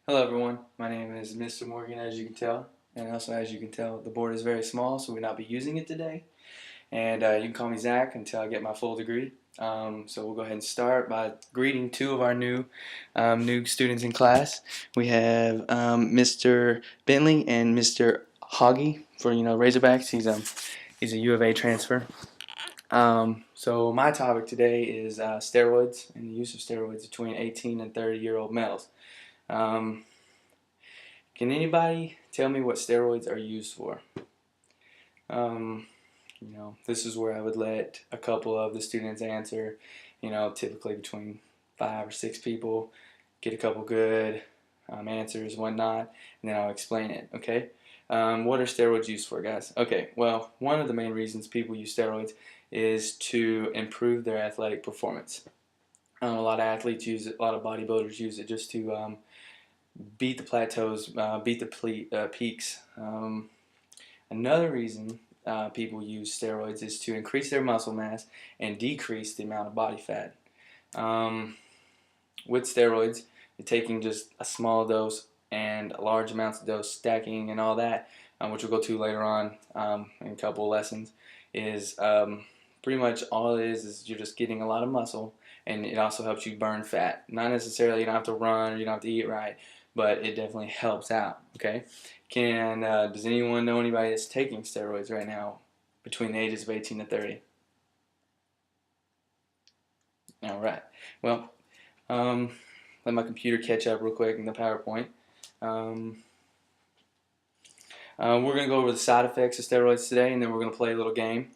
Hello everyone, my name is Mr. Morgan, as you can tell, and also as you can tell the board is very small, so we'll not be using it today. And you can call me Zach until I get my full degree. So we'll go ahead and start by greeting two of our new students in class. We have Mr. Bentley and Mr. Hoggy for Razorbacks. He's a U of A transfer. So my topic today is steroids and the use of steroids between 18 and 30-year-old males. Um, Can anybody tell me what steroids are used for? This is where I would let a couple of the students answer, typically between 5 or 6 people, get a couple good answers, whatnot, and then I'll explain it, okay? What are steroids used for, guys? Okay, well, one of the main reasons people use steroids is to improve their athletic performance. A lot of athletes use it, a lot of bodybuilders use it just to beat the plateaus, beat the peaks. Another reason people use steroids is to increase their muscle mass and decrease the amount of body fat. With steroids, you're taking just a small dose and large amounts of dose, stacking and all that, which we'll go to later on in a couple of lessons, is pretty much all it is you're just getting a lot of muscle, and it also helps you burn fat. Not necessarily you don't have to run or you don't have to eat right, but it definitely helps out. Okay, does anyone know anybody that's taking steroids right now between the ages of 18 to 30? All right. Well, let my computer catch up real quick in the PowerPoint. We're going to go over the side effects of steroids today, and then we're going to play a little game.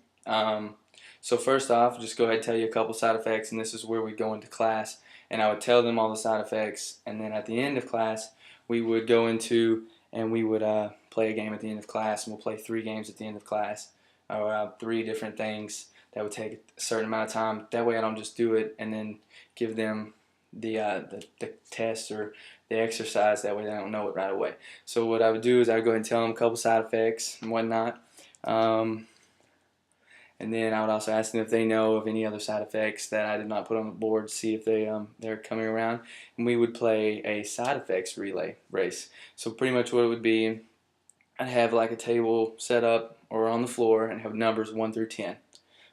So first off, just go ahead and tell you a couple side effects, and this is where we go into class, and I would tell them all the side effects, and then at the end of class, we would go into and we would play a game at the end of class, and we'll play 3 games at the end of class, or 3 different things that would take a certain amount of time. That way I don't just do it and then give them the test or the exercise. That way they don't know it right away. So what I would do is I would go ahead and tell them a couple side effects and whatnot. And then I would also ask them if they know of any other side effects that I did not put on the board to see if they're coming around. And we would play a side effects relay race. So pretty much what it would be, I'd have like a table set up or on the floor and have numbers 1 through 10.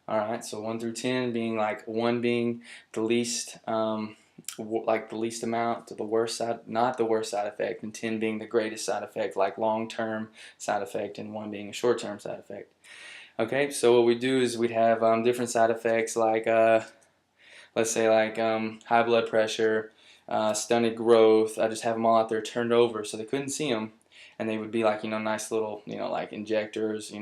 Alright, so 1 through 10 being like 1 being the least, like the least amount to the worst side, not the worst side effect, and 10 being the greatest side effect, like long-term side effect, and 1 being a short-term side effect. Okay, so what we do is we'd have different side effects like, let's say like high blood pressure, stunted growth. I just have them all out there turned over so they couldn't see them, and they would be like, nice little, like injectors,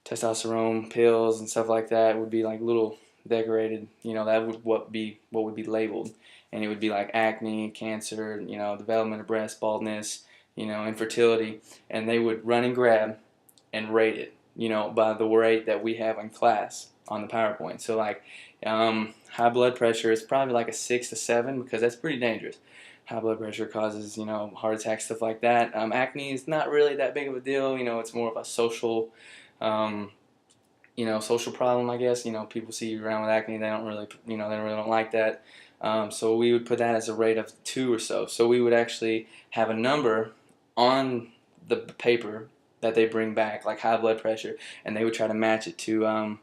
testosterone pills and stuff like that would be like little decorated, that would what would be labeled, and it would be like acne, cancer, development of breast, baldness, infertility, and they would run and grab and rate it, by the rate that we have in class on the PowerPoint. So like high blood pressure is probably like a 6 to 7 because that's pretty dangerous. High blood pressure causes, heart attacks, stuff like that. Acne is not really that big of a deal. It's more of a social, social problem, I guess. People see you around with acne, they don't really, they really don't like that. So we would put that as a rate of 2 or so. So we would actually have a number on the paper that they bring back, like high blood pressure, and they would try to match it to,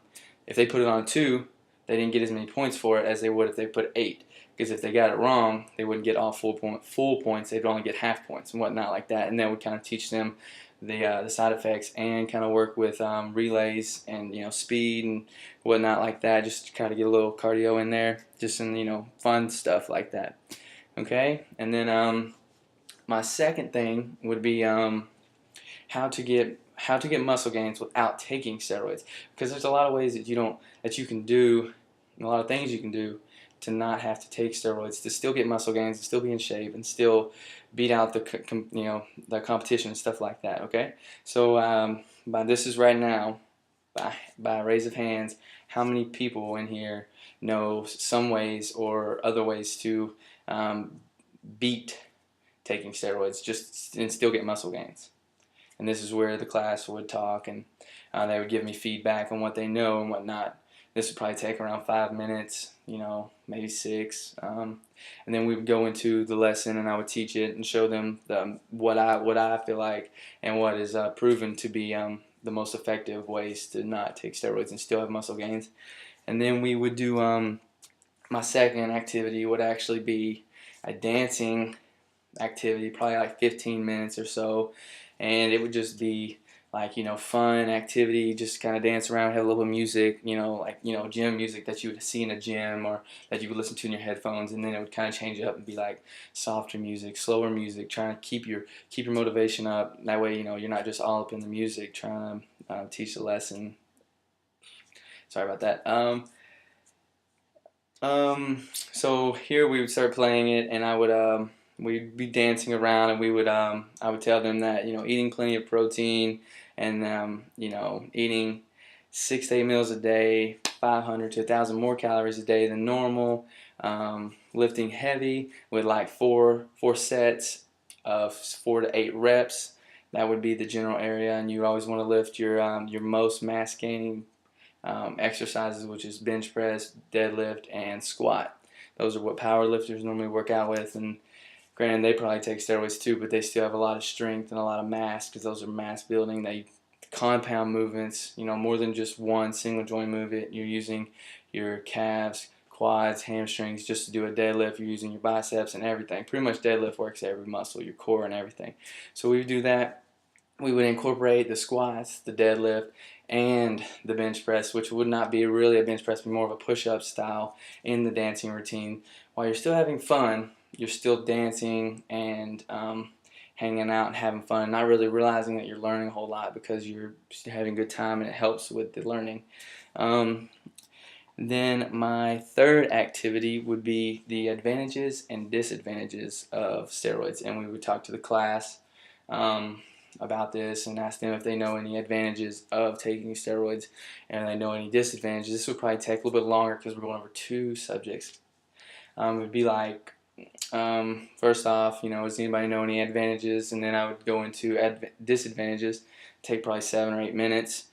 if they put it on 2, they didn't get as many points for it as they would if they put 8. Because if they got it wrong, they wouldn't get all full points, they'd only get half points and whatnot like that. And that would kind of teach them the side effects and kind of work with relays and speed and whatnot like that, just to kind of get a little cardio in there, just some fun stuff like that. Okay, and then my second thing would be how to get muscle gains without taking steroids, because there's a lot of ways that you can do, a lot of things you can do to not have to take steroids, to still get muscle gains, to still be in shape, and still beat out the competition and stuff like that. Okay, so this is right now, by a raise of hands, how many people in here know some ways or other ways to beat taking steroids and still get muscle gains? And this is where the class would talk, and they would give me feedback on what they know and what not. This would probably take around 5 minutes, maybe 6. And then we would go into the lesson, and I would teach it and show them what I feel like and what is proven to be the most effective ways to not take steroids and still have muscle gains. And then we would do my second activity would actually be a dancing activity, probably like 15 minutes or so, and it would just be like, fun activity, just kind of dance around, have a little music, like, gym music that you would see in a gym or that you would listen to in your headphones, and then it would kind of change up and be like softer music, slower music, trying to keep your motivation up. That way, you're not just all up in the music trying to teach the lesson. Sorry about that. So here we would start playing it, and we'd be dancing around, and I would tell them that, eating plenty of protein, and eating 6 to 8 meals a day, 500 to 1,000 more calories a day than normal, lifting heavy with like four sets of 4 to 8 reps. That would be the general area, and you always want to lift your most mass gaining exercises, which is bench press, deadlift, and squat. Those are what power lifters normally work out with, and granted, they probably take steroids too, but they still have a lot of strength and a lot of mass, because those are mass building. They compound movements, more than just one single joint movement. You're using your calves, quads, hamstrings just to do a deadlift. You're using your biceps and everything. Pretty much deadlift works every muscle, your core and everything. So we would do that. We would incorporate the squats, the deadlift, and the bench press, which would not be really a bench press, but more of a push-up style in the dancing routine. While you're still having fun, you're still dancing and hanging out and having fun, not really realizing that you're learning a whole lot, because you're having a good time and it helps with the learning. Then my third activity would be the advantages and disadvantages of steroids, and we would talk to the class about this and ask them if they know any advantages of taking steroids and they know any disadvantages. This would probably take a little bit longer because we're going over 2 subjects. It would be like, first off, does anybody know any advantages? And then I would go into disadvantages, take probably 7 or 8 minutes.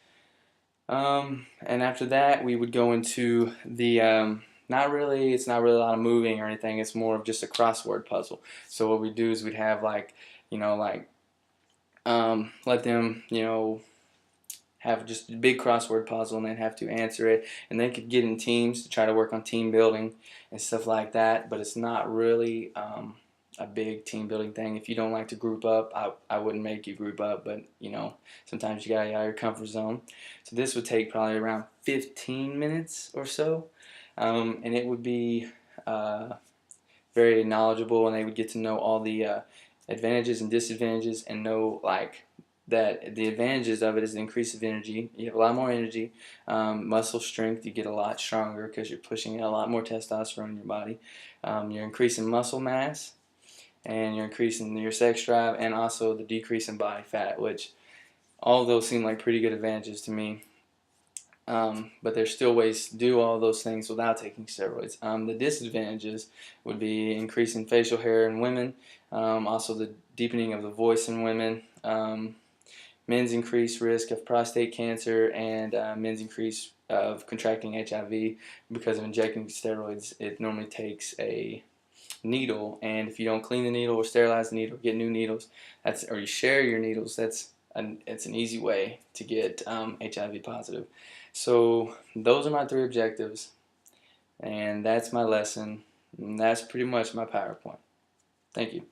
And after that, we would go into the, it's not really a lot of moving or anything, it's more of just a crossword puzzle. So what we do is we'd have like, let them, have just a big crossword puzzle and they'd have to answer it, and they could get in teams to try to work on team building and stuff like that, but it's not really a big team building thing. If you don't like to group up, I wouldn't make you group up, but sometimes you gotta get out of your comfort zone. So this would take probably around 15 minutes or so, and it would be very knowledgeable, and they would get to know all the advantages and disadvantages, and know like that the advantages of it is the increase of energy. You have a lot more energy, muscle strength. You get a lot stronger because you're pushing a lot more testosterone in your body. You're increasing muscle mass, and you're increasing your sex drive, and also the decrease in body fat, which all of those seem like pretty good advantages to me. But there's still ways to do all those things without taking steroids. The disadvantages would be increasing facial hair in women, also the deepening of the voice in women, men's increased risk of prostate cancer, and men's increase of contracting HIV because of injecting steroids. It normally takes a needle, and if you don't clean the needle or sterilize the needle, get new needles, or you share your needles, it's an easy way to get HIV positive. So those are my 3 objectives, and that's my lesson, and that's pretty much my PowerPoint. Thank you.